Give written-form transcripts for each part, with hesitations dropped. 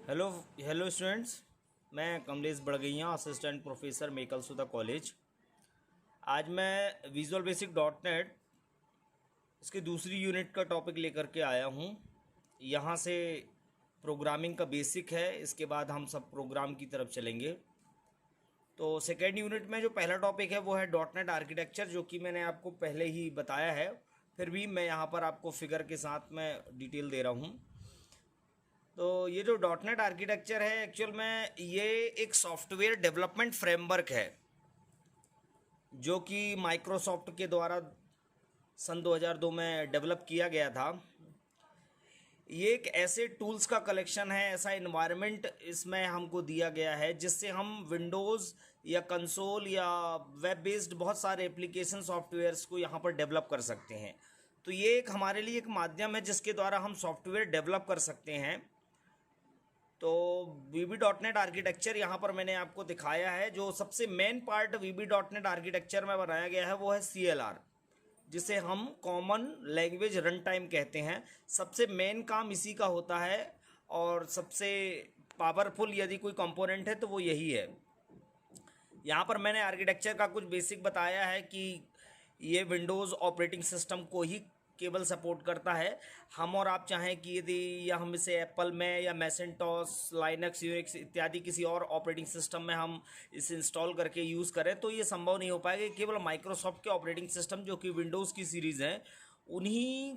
Hello hello students. मैं Kamlesh Badgaiya, assistant professor मेकल सुधा college. आज मैं विजुअल बेसिक डॉट नेट इसकी दूसरी यूनिट का टॉपिक लेकर के आया हूँ। यहाँ से प्रोग्रामिंग का बेसिक है, इसके बाद हम सब प्रोग्राम की तरफ चलेंगे। तो सेकेंड यूनिट में जो पहला टॉपिक है वो है डॉट नेट आर्किटेक्चर, जो कि मैंने आपको पहले ही बताया है, फिर भी मैं यहाँ पर आपको फिगर के साथ में डिटेल दे रहा हूँ। तो ये जो डॉट नेट आर्किटेक्चर है, एक्चुअल में ये एक सॉफ्टवेयर डेवलपमेंट फ्रेमवर्क है जो कि माइक्रोसॉफ्ट के द्वारा सन 2002 में डेवलप किया गया था। ये एक ऐसे टूल्स का कलेक्शन है, ऐसा इन्वायरमेंट इसमें हमको दिया गया है जिससे हम विंडोज़ या कंसोल या वेब बेस्ड बहुत सारे एप्लीकेशन सॉफ्टवेयर्स को यहाँ पर डेवलप कर सकते हैं। तो ये एक हमारे लिए एक माध्यम है जिसके द्वारा हम सॉफ्टवेयर डेवलप कर सकते हैं। तो वीबी डॉट नेट आर्किटेक्चर यहाँ पर मैंने आपको दिखाया है। जो सबसे मेन पार्ट वीबी डॉट नेट आर्किटेक्चर में बनाया गया है वो है CLR, जिसे हम कॉमन लैंग्वेज रन टाइम कहते हैं। सबसे मेन काम इसी का होता है और सबसे पावरफुल यदि कोई कंपोनेंट है तो वो यही है। यहाँ पर मैंने आर्किटेक्चर का कुछ बेसिक बताया है कि ये विंडोज़ ऑपरेटिंग सिस्टम को ही केवल सपोर्ट करता है। हम और आप चाहें कि यदि या हम इसे एप्पल में या मैसेंटॉस, लाइनक्स, यूएक्स इत्यादि किसी और ऑपरेटिंग सिस्टम में हम इसे इंस्टॉल करके यूज़ करें तो ये संभव नहीं हो पाएगा। केवल माइक्रोसॉफ्ट के ऑपरेटिंग सिस्टम जो कि विंडोज़ की सीरीज़ हैं उन्हीं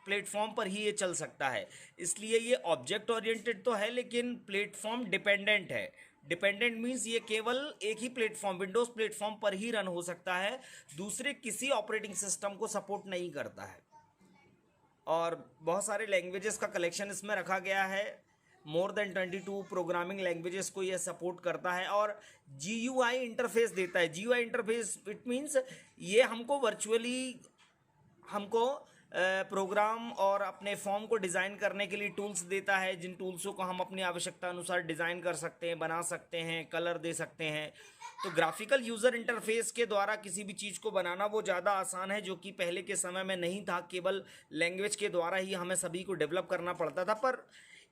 प्लेटफॉर्म पर ही ये चल सकता है। इसलिए ये ऑब्जेक्ट ओरिएंटेड तो है लेकिन प्लेटफॉर्म डिपेंडेंट है। डिपेंडेंट मीन्स ये केवल एक ही प्लेटफॉर्म, विंडोज़ प्लेटफॉर्म पर ही रन हो सकता है, दूसरे किसी ऑपरेटिंग सिस्टम को सपोर्ट नहीं करता है। और बहुत सारे लैंग्वेजेस का कलेक्शन इसमें रखा गया है। मोर देन 22 प्रोग्रामिंग लैंग्वेजेस को यह सपोर्ट करता है और GUI इंटरफेस देता है। GUI इंटरफेस इट मीन्स ये हमको वर्चुअली हमको प्रोग्राम और अपने फॉर्म को डिज़ाइन करने के लिए टूल्स देता है, जिन टूल्सों को हम अपनी आवश्यकता अनुसार डिज़ाइन कर सकते हैं, बना सकते हैं, कलर दे सकते हैं। तो ग्राफिकल यूज़र इंटरफेस के द्वारा किसी भी चीज़ को बनाना वो ज़्यादा आसान है, जो कि पहले के समय में नहीं था। केवल लैंग्वेज के द्वारा ही हमें सभी को डेवलप करना पड़ता था, पर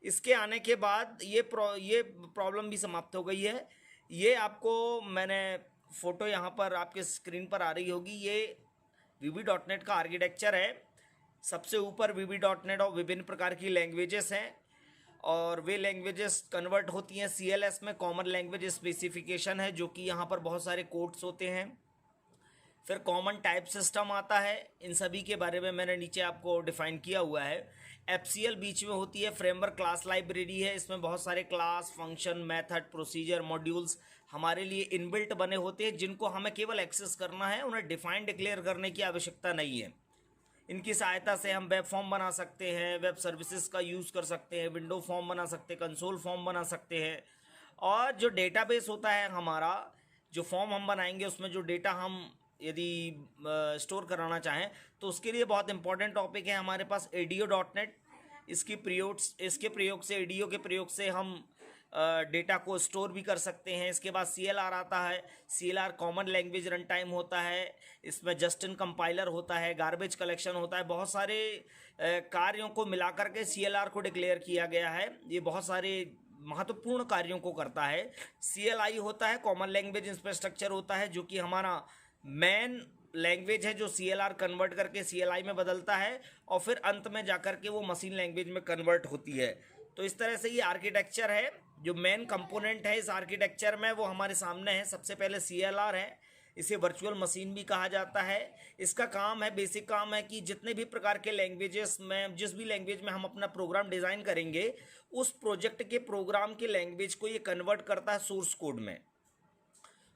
इसके आने के बाद ये प्रॉब्लम भी समाप्त हो गई है। ये आपको मैंने फ़ोटो यहाँ पर आपके स्क्रीन पर आ रही होगी, ये वीबी डॉट नेट का आर्किटेक्चर है। सबसे ऊपर वीबी डॉट नेट और विभिन्न प्रकार की लैंग्वेजेस हैं और वे लैंग्वेजेस कन्वर्ट होती हैं CLS में। कॉमन लैंग्वेज स्पेसिफिकेशन है जो कि यहाँ पर बहुत सारे कोड्स होते हैं। फिर कॉमन टाइप सिस्टम आता है, इन सभी के बारे में मैंने नीचे आपको डिफाइन किया हुआ है। FCL बीच में होती है, फ्रेमवर्क क्लास लाइब्रेरी है। इसमें बहुत सारे class, function, method, procedure, modules हमारे लिए इनबिल्ट बने होते हैं जिनको हमें केवल एक्सेस करना है, उन्हें डिफाइन डिक्लेयर करने की आवश्यकता नहीं है। इनकी सहायता से हम वेब फॉर्म बना सकते हैं, वेब सर्विसेज का यूज़ कर सकते हैं, विंडो फॉर्म बना सकते हैं, कंसोल फॉर्म बना सकते हैं। और जो डेटाबेस होता है हमारा, जो फॉर्म हम बनाएंगे उसमें जो डेटा हम यदि स्टोर कराना चाहें तो उसके लिए बहुत इंपॉर्टेंट टॉपिक है हमारे पास ADO.NET। इसके प्रयोग से, ADO के प्रयोग से हम डेटा को स्टोर भी कर सकते हैं। इसके बाद CLR आता है। CLR common language run time होता है। इसमें जस्ट इन कंपाइलर होता है, गार्बेज कलेक्शन होता है। बहुत सारे कार्यों को मिलाकर के CLR को डिक्लेयर किया गया है। ये बहुत सारे महत्वपूर्ण कार्यों को करता है। CLI होता है, कॉमन लैंग्वेज इंफ्रास्ट्रक्चर होता है, जो कि हमारा मेन लैंग्वेज है जो CLR कन्वर्ट करके CLI में बदलता है और फिर अंत में जाकर के वो मशीन लैंग्वेज में कन्वर्ट होती है। तो इस तरह से ये आर्किटेक्चर है। जो मेन कंपोनेंट है इस आर्किटेक्चर में वो हमारे सामने है। सबसे पहले CLR है, इसे वर्चुअल मशीन भी कहा जाता है। इसका काम है, बेसिक काम है कि जितने भी प्रकार के लैंग्वेजेस में, जिस भी लैंग्वेज में हम अपना प्रोग्राम डिज़ाइन करेंगे, उस प्रोजेक्ट के प्रोग्राम के लैंग्वेज को ये कन्वर्ट करता है सोर्स कोड में।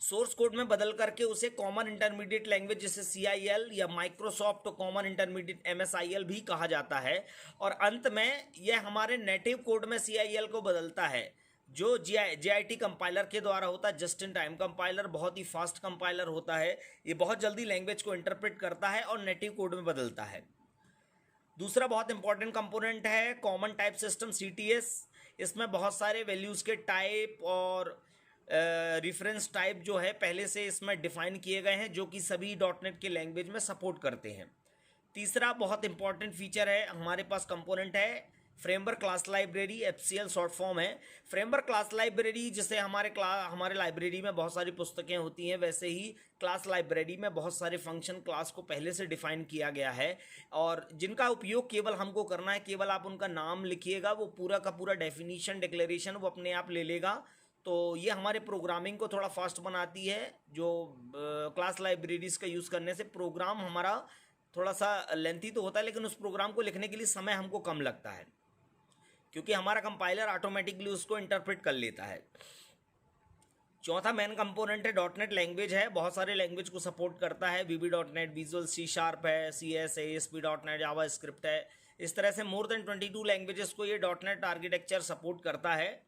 सोर्स कोड में बदल करके उसे कॉमन इंटरमीडिएट लैंग्वेज जिसे CIL या माइक्रोसॉफ्ट कॉमन इंटरमीडिएट MSIL भी कहा जाता है। और अंत में यह हमारे नेटिव कोड में CIL को बदलता है, जो JIT कंपाइलर के द्वारा होता है। जस्ट इन टाइम कंपाइलर बहुत ही फास्ट कंपाइलर होता है। ये बहुत जल्दी लैंग्वेज को इंटरप्रेट करता है और नेटिव कोड में बदलता है। दूसरा बहुत इंपॉर्टेंट कंपोनेंट है कॉमन टाइप सिस्टम, CTS। इसमें बहुत सारे वैल्यूज़ के टाइप और रेफरेंस टाइप जो है पहले से इसमें डिफाइन किए गए हैं, जो कि सभी .NET के लैंग्वेज में सपोर्ट करते हैं। तीसरा बहुत इंपॉर्टेंट फीचर है हमारे पास कंपोनेंट है framework class library, FCL short form है। फ्रेमवर्क क्लास लाइब्रेरी, जिसे हमारे लाइब्रेरी में बहुत सारी पुस्तकें होती हैं, वैसे ही क्लास लाइब्रेरी में बहुत सारे फंक्शन क्लास को पहले से डिफाइन किया गया है और जिनका उपयोग केवल हमको करना है। केवल आप उनका नाम लिखिएगा, वो पूरा का पूरा डेफिनीशन, डिक्लेरेशन वो अपने आप ले लेगा। तो ये हमारे प्रोग्रामिंग को थोड़ा फास्ट बनाती है। जो क्लास लाइब्रेरीज का यूज़ करने से प्रोग्राम हमारा थोड़ा सा लेंथी तो होता है, लेकिन उस प्रोग्राम को लिखने के लिए समय हमको कम लगता है, क्योंकि हमारा कंपाइलर ऑटोमेटिकली उसको इंटरप्रेट कर लेता है। चौथा मेन कंपोनेंट है डॉटनेट लैंग्वेज है। बहुत सारे लैंग्वेज को सपोर्ट करता है। वीबी डॉटनेट, विजुअल सी शार्प है, CS है, ASP डॉटनेट, जावा स्क्रिप्ट है। इस तरह से मोर देन 22 लैंग्वेजेस को ये डॉटनेट आर्किटेक्चर सपोर्ट करता है।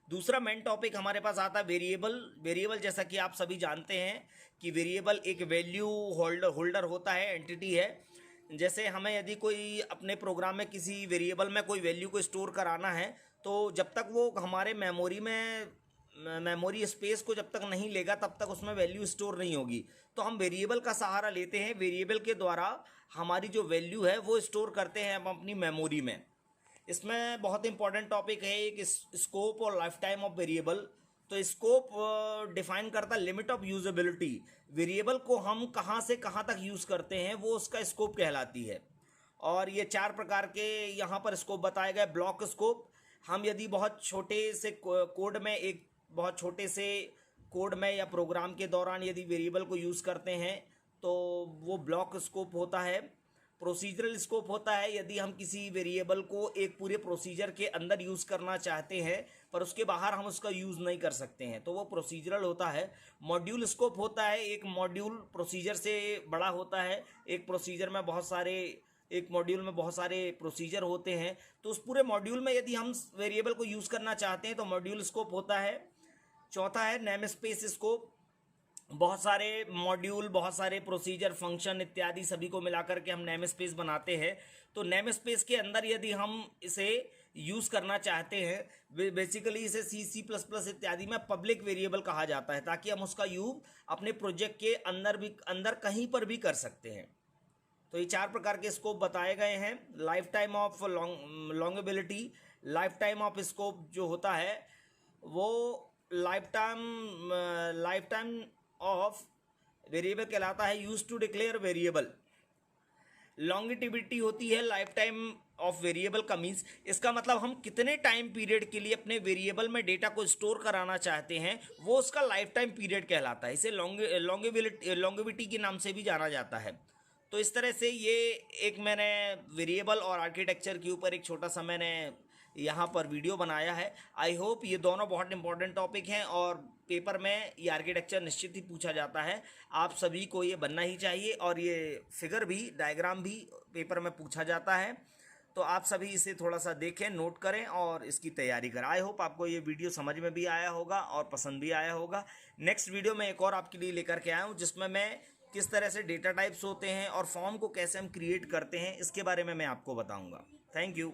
दूसरा मेन टॉपिक हमारे पास आता है वेरिएबल। वेरिएबल जैसा कि आप सभी जानते हैं कि वेरिएबल एक वैल्यू होल्डर होता है, एंटिटी है। जैसे हमें यदि कोई अपने प्रोग्राम में किसी वेरिएबल में कोई वैल्यू को स्टोर कराना है, तो जब तक वो हमारे मेमोरी स्पेस को जब तक नहीं लेगा तब तक उसमें वैल्यू स्टोर नहीं होगी। तो हम वेरिएबल का सहारा लेते हैं। वेरिएबल के द्वारा हमारी जो वैल्यू है वो स्टोर करते हैं हम अपनी मेमोरी में। इसमें बहुत इंपॉर्टेंट टॉपिक है एक स्कोप और लाइफ टाइम ऑफ वेरिएबल। तो स्कोप डिफाइन करता है लिमिट ऑफ यूजेबिलिटी। वेरिएबल को हम कहाँ से कहाँ तक यूज़ करते हैं वो उसका स्कोप कहलाती है। और ये 4 प्रकार के यहाँ पर स्कोप बताए गए। ब्लॉक स्कोप, हम यदि बहुत छोटे से कोड में या प्रोग्राम के दौरान यदि वेरिएबल को यूज़ करते हैं तो वो ब्लॉक स्कोप होता है। प्रोसीजरल स्कोप होता है, यदि हम किसी वेरिएबल को एक पूरे प्रोसीजर के अंदर यूज़ करना चाहते हैं पर उसके बाहर हम उसका यूज़ नहीं कर सकते हैं, तो वो प्रोसीजरल होता है। मॉड्यूल स्कोप होता है, एक मॉड्यूल प्रोसीजर से बड़ा होता है। एक मॉड्यूल में बहुत सारे प्रोसीजर होते हैं, तो उस पूरे मॉड्यूल में यदि हम वेरिएबल को यूज़ करना चाहते हैं तो मॉड्यूल स्कोप होता है। चौथा है नेम स्पेस स्कोप। बहुत सारे मॉड्यूल, बहुत सारे प्रोसीजर, फंक्शन इत्यादि सभी को मिलाकर के हम नेम स्पेस बनाते हैं। तो नेम स्पेस के अंदर यदि हम इसे यूज़ करना चाहते हैं, बेसिकली इसे C++ इत्यादि में पब्लिक वेरिएबल कहा जाता है, ताकि हम उसका यूज़ अपने प्रोजेक्ट के अंदर कहीं पर भी कर सकते हैं। तो ये 4 प्रकार के स्कोप बताए गए हैं। Life time of longevity, life time of scope जो होता है वो लाइफ टाइम ऑफ वेरिएबल कहलाता है, use to declare variable. Longevity होती है लाइफ टाइम ऑफ वेरिएबल का मीन्स, इसका मतलब हम कितने टाइम पीरियड के लिए अपने वेरिएबल में डेटा को स्टोर कराना चाहते हैं, वो उसका लाइफ टाइम पीरियड कहलाता है। इसे लॉन्गेविटी के नाम से भी जाना जाता है। तो इस तरह से ये एक मैंने वेरिएबल और आर्किटेक्चर के ऊपर एक छोटा सा मैंने यहाँ पर वीडियो बनाया है। आई होप ये दोनों बहुत इंपॉर्टेंट टॉपिक हैं और पेपर में ये आर्किटेक्चर निश्चित ही पूछा जाता है। आप सभी को ये बनना ही चाहिए और ये फिगर भी, डायग्राम भी पेपर में पूछा जाता है। तो आप सभी इसे थोड़ा सा देखें, नोट करें और इसकी तैयारी करें। आई होप आपको ये वीडियो समझ में भी आया होगा और पसंद भी आया होगा। नेक्स्ट वीडियो में एक और आपके लिए लेकर के आया हूँ, जिसमें मैं किस तरह से डेटा टाइप्स होते हैं और फॉर्म को कैसे हम क्रिएट करते हैं इसके बारे में मैं आपको बताऊँगा। Thank you.